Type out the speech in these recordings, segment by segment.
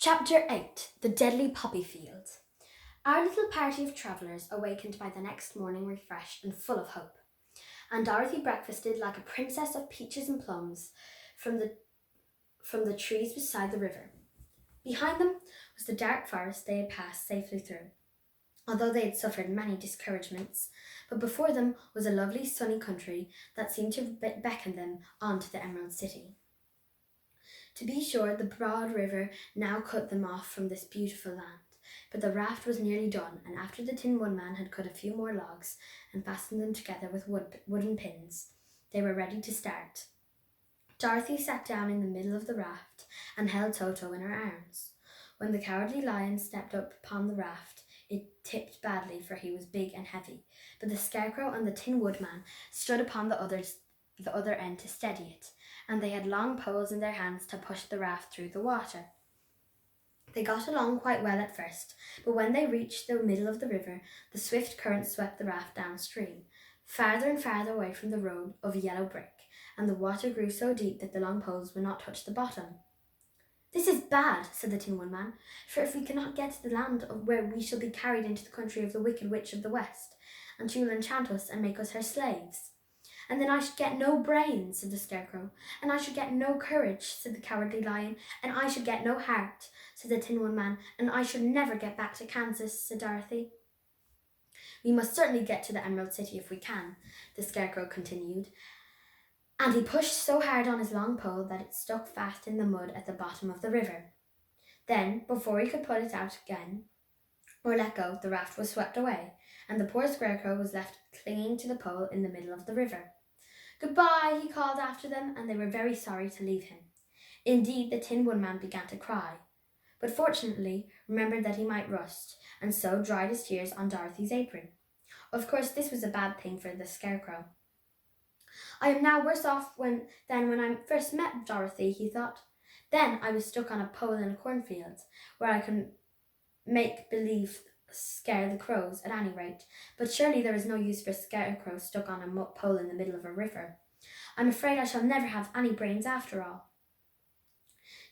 Chapter 8 The Deadly Poppy Field. Our little party of travellers awakened by the next morning refreshed and full of hope, and Dorothy breakfasted like a princess of peaches and plums from the trees beside the river. Behind them was the dark forest they had passed safely through, although they had suffered many discouragements, but before them was a lovely sunny country that seemed to beckon them on to the Emerald City. To be sure, the broad river now cut them off from this beautiful land, but the raft was nearly done, and after the Tin Woodman had cut a few more logs and fastened them together with wooden pins, they were ready to start. Dorothy sat down in the middle of the raft and held Toto in her arms. When the Cowardly Lion stepped up upon the raft, it tipped badly, for he was big and heavy, but the Scarecrow and the Tin Woodman stood upon the other end to steady it, and they had long poles in their hands to push the raft through the water. They got along quite well at first, but when they reached the middle of the river, the swift current swept the raft downstream, farther and farther away from the road of yellow brick, and the water grew so deep that the long poles would not touch the bottom. "This is bad," said the Tin Woodman, "for if we cannot get to the land where we shall be carried into the country of the Wicked Witch of the West, and she will enchant us and make us her slaves." "And then I should get no brains," said the Scarecrow. "And I should get no courage," said the Cowardly Lion. "And I should get no heart," said the Tin Woodman. "And I should never get back to Kansas," said Dorothy. "We must certainly get to the Emerald City if we can," the Scarecrow continued, and he pushed so hard on his long pole that it stuck fast in the mud at the bottom of the river. Then, before he could pull it out again or let go, the raft was swept away, and the poor Scarecrow was left clinging to the pole in the middle of the river. "Goodbye," he called after them, and they were very sorry to leave him. Indeed, the Tin Woodman began to cry, but fortunately remembered that he might rust, and so dried his tears on Dorothy's apron. Of course, this was a bad thing for the Scarecrow. "I am now worse off than when I first met Dorothy," he thought. "Then I was stuck on a pole in a cornfield, where I could make believe scare the crows at any rate, but surely there is no use for a Scarecrow stuck on a pole in the middle of a river. I'm afraid I shall never have any brains after all."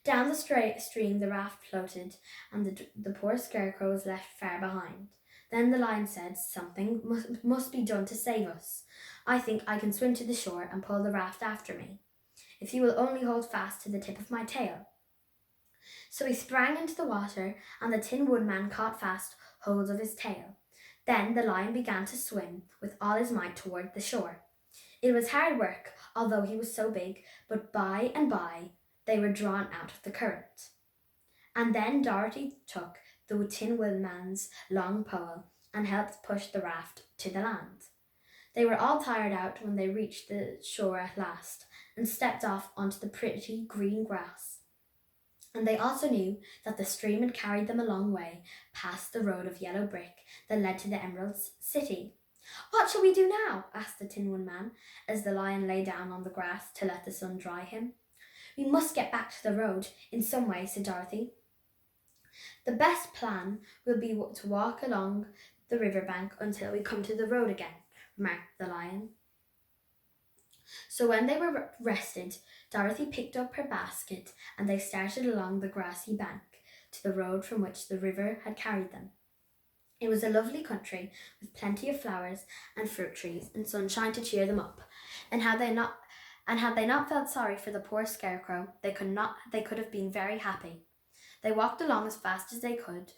Down the stream the raft floated, and the poor Scarecrow was left far behind. Then the Lion said, "Something must be done to save us. I think I can swim to the shore and pull the raft after me, if you will only hold fast to the tip of my tail." So he sprang into the water, and the Tin Woodman caught fast hold of his tail. Then the Lion began to swim with all his might toward the shore. It was hard work, although he was so big, but by and by they were drawn out of the current. And then Dorothy took the Tin Woodman's long pole and helped push the raft to the land. They were all tired out when they reached the shore at last and stepped off onto the pretty green grass. And they also knew that the stream had carried them a long way past the road of yellow brick that led to the Emerald City. "What shall we do now?" asked the Tin Woodman, as the Lion lay down on the grass to let the sun dry him. "We must get back to the road in some way," said Dorothy. "The best plan will be to walk along the river bank until we come to the road again," remarked the Lion. So when they were rested, Dorothy picked up her basket, and they started along the grassy bank to the road from which the river had carried them. It was a lovely country with plenty of flowers and fruit trees and sunshine to cheer them up, and had they not felt sorry for the poor Scarecrow, they could have been very happy. They walked along as fast as they could,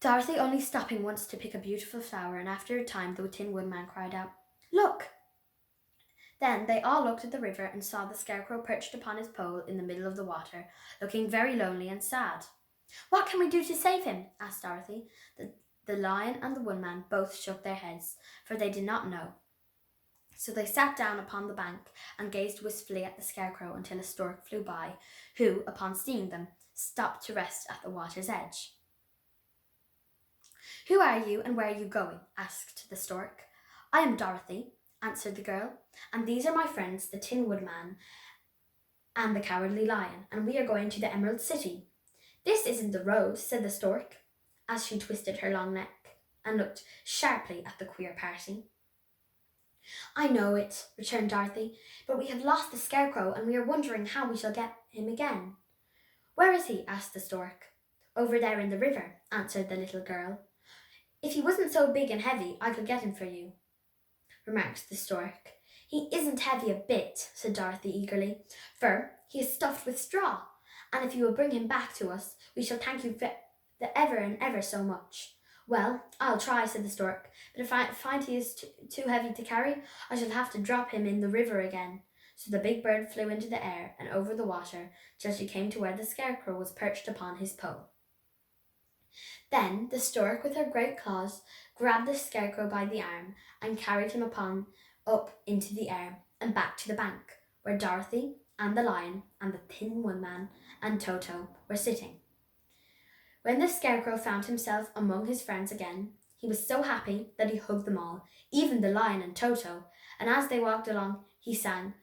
Dorothy only stopping once to pick a beautiful flower, and after a time the Tin Woodman cried out, "Look!" Then they all looked at the river and saw the Scarecrow perched upon his pole in the middle of the water, looking very lonely and sad. "What can we do to save him?" asked Dorothy. The Lion and the Woodman both shook their heads, for they did not know. So they sat down upon the bank and gazed wistfully at the Scarecrow until a stork flew by, who, upon seeing them, stopped to rest at the water's edge. "Who are you and where are you going?" asked the stork. "I am Dorothy," answered the girl, "and these are my friends, the Tin Woodman and the Cowardly Lion, and we are going to the Emerald City." "This isn't the road," said the stork, as she twisted her long neck and looked sharply at the queer party. "I know it," returned Dorothy, "but we have lost the Scarecrow, and we are wondering how we shall get him again." "Where is he?" asked the stork. "Over there in the river," answered the little girl. "If he wasn't so big and heavy, I could get him for you," remarked the stork. "He isn't heavy a bit," said Dorothy eagerly, "for he is stuffed with straw, and if you will bring him back to us, we shall thank you ever and ever so much." "Well, I'll try," said the stork, "but if I find he is too heavy to carry, I shall have to drop him in the river again." So the big bird flew into the air and over the water till she came to where the Scarecrow was perched upon his pole. Then the stork, with her great claws, grabbed the Scarecrow by the arm and carried him up into the air and back to the bank, where Dorothy and the lion and the Tin Woodman and Toto were sitting. When the Scarecrow found himself among his friends again, he was so happy that he hugged them all, even the lion and Toto, and as they walked along, he sang,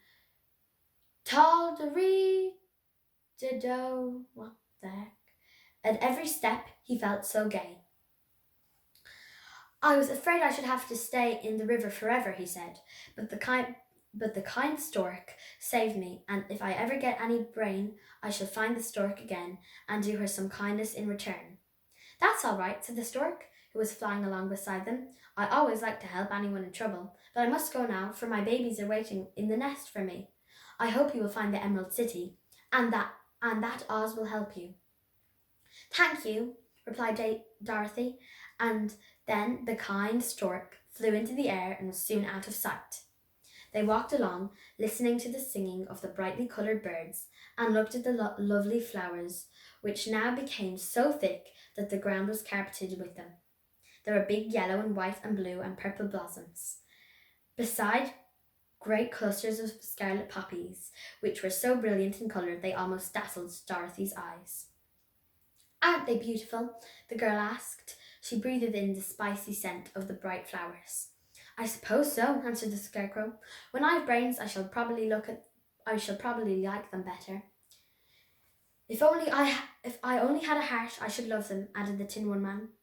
"Tall-de-ree-de-do, what the heck?" At every step he felt so gay. "I was afraid I should have to stay in the river forever," he said, but the kind stork saved me, and if I ever get any brain, I shall find the stork again and do her some kindness in return." "That's all right," said the stork, who was flying along beside them. "I always like to help anyone in trouble, but I must go now, for my babies are waiting in the nest for me. I hope you will find the Emerald City, and that Oz will help you." "Thank you," replied Dorothy, and then the kind stork flew into the air and was soon out of sight. They walked along, listening to the singing of the brightly coloured birds, and looked at the lovely flowers, which now became so thick that the ground was carpeted with them. There were big yellow and white and blue and purple blossoms, beside great clusters of scarlet poppies, which were so brilliant in colour they almost dazzled Dorothy's eyes. "Aren't they beautiful?" the girl asked. She breathed in the spicy scent of the bright flowers. "I suppose so," answered the Scarecrow. "When I have brains, I shall probably like them better." If I only had a heart, I should love them," added the Tin Woodman.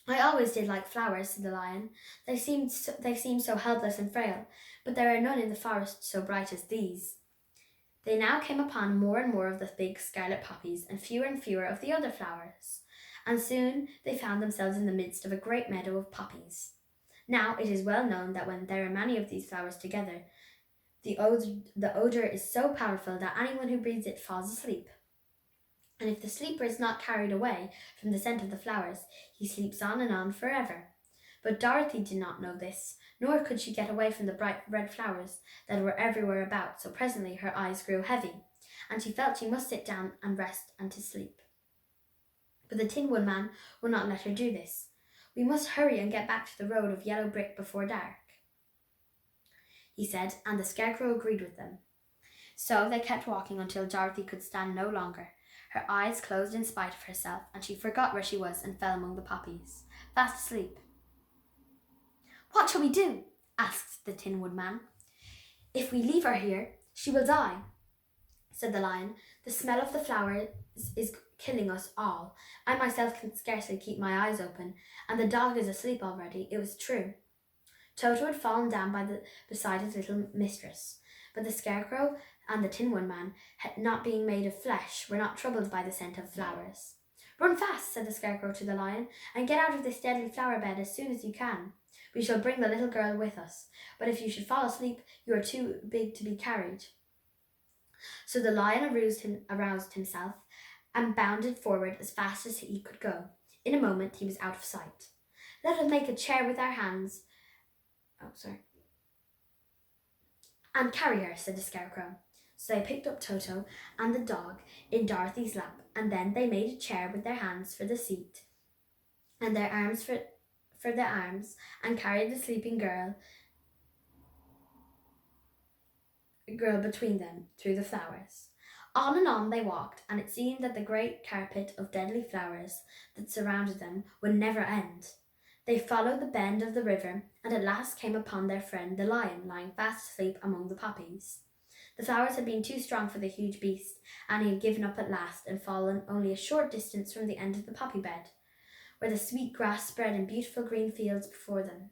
"I always did like flowers," said the lion. They seem so helpless and frail, but there are none in the forest so bright as these." They now came upon more and more of the big scarlet poppies and fewer of the other flowers, and soon they found themselves in the midst of a great meadow of poppies. Now it is well known that when there are many of these flowers together, the odor is so powerful that anyone who breathes it falls asleep. And if the sleeper is not carried away from the scent of the flowers, he sleeps on and on forever. But Dorothy did not know this, nor could she get away from the bright red flowers that were everywhere about, so presently her eyes grew heavy, and she felt she must sit down and rest and to sleep. But the Tin Woodman would not let her do this. "We must hurry and get back to the road of yellow brick before dark," he said, and the Scarecrow agreed with them. So they kept walking until Dorothy could stand no longer. Her eyes closed in spite of herself, and she forgot where she was and fell among the poppies, fast asleep. "What shall we do?" asked the Tin Woodman. "If we leave her here, she will die," said the lion. "The smell of the flowers is killing us all. I myself can scarcely keep my eyes open, and the dog is asleep already." It was true. Toto had fallen down beside his little mistress, but the Scarecrow and the Tin Woodman, not being made of flesh, were not troubled by the scent of flowers. "Run fast," said the Scarecrow to the lion, "and get out of this deadly flower bed as soon as you can. We shall bring the little girl with us, but if you should fall asleep, you are too big to be carried." So the lion aroused himself and bounded forward as fast as he could go. In a moment he was out of sight. "Let us make a chair with our hands." "And carry her," said the Scarecrow. So they picked up Toto and the dog in Dorothy's lap, and then they made a chair with their hands for the seat and their arms for the arms, and carried the sleeping girl between them through the flowers. On and on they walked, and it seemed that the great carpet of deadly flowers that surrounded them would never end. They followed the bend of the river, and at last came upon their friend the lion lying fast asleep among the poppies. The flowers had been too strong for the huge beast, and he had given up at last and fallen only a short distance from the end of the poppy bed, where the sweet grass spread in beautiful green fields before them.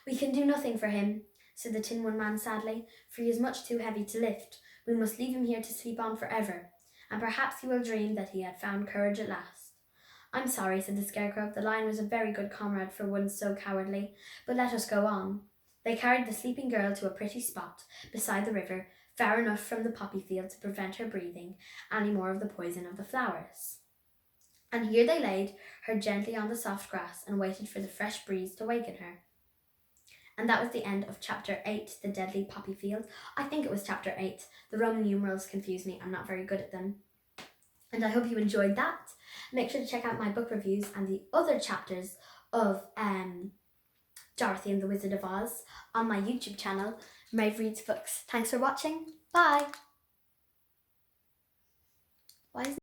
"We can do nothing for him," said the Tin Woodman sadly, "for he is much too heavy to lift. We must leave him here to sleep on forever." and perhaps he will dream that he had found courage at last. I'm sorry, said the Scarecrow. The lion was a very good comrade for one so cowardly, but let us go on. They carried the sleeping girl to a pretty spot beside the river, far enough from the poppy field to prevent her breathing any more of the poison of the flowers. And here they laid her gently on the soft grass and waited for the fresh breeze to waken her. And that was the end of chapter 8, The Deadly Poppy Field. I think it was chapter 8. The Roman numerals confuse me. I'm not very good at them. And I hope you enjoyed that. Make sure to check out my book reviews and the other chapters of Dorothy and the Wizard of Oz on my YouTube channel, Maeve Reads Books. Thanks for watching. Bye. Why is